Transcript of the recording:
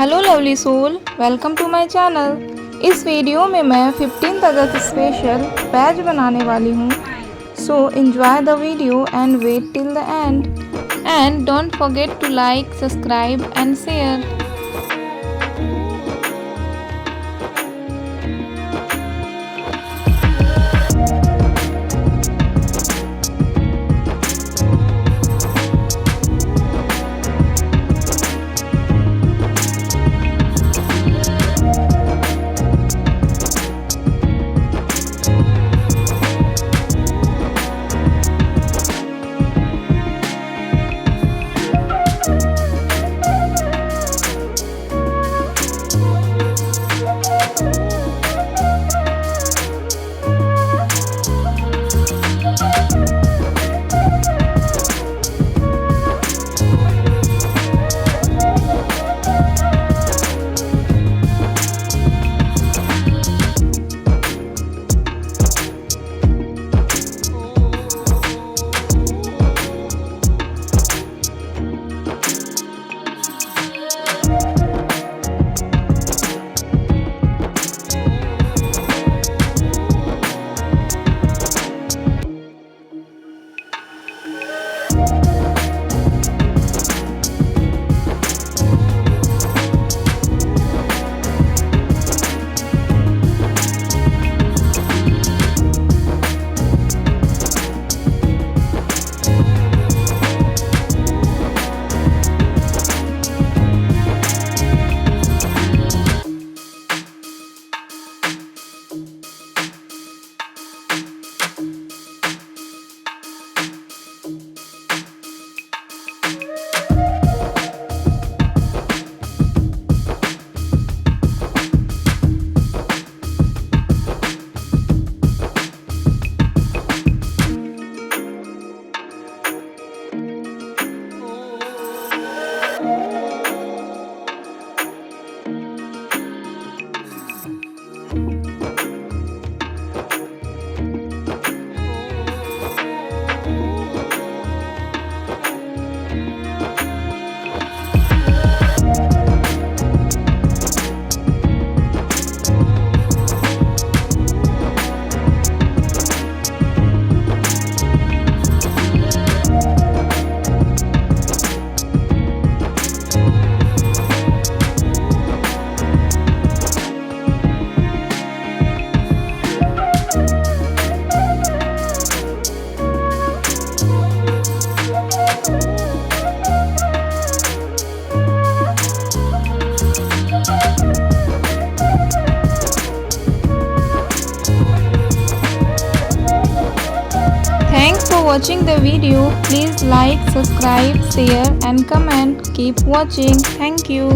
Hello lovely soul, welcome to my channel. इस video में मैं 15th अगस्त स्पेशल बैच बनाने वाली हूँ। So enjoy the video and wait till the end and don't forget to like, subscribe and share. Thanks for watching the video. Please like, subscribe, share and comment. Keep watching. Thank you.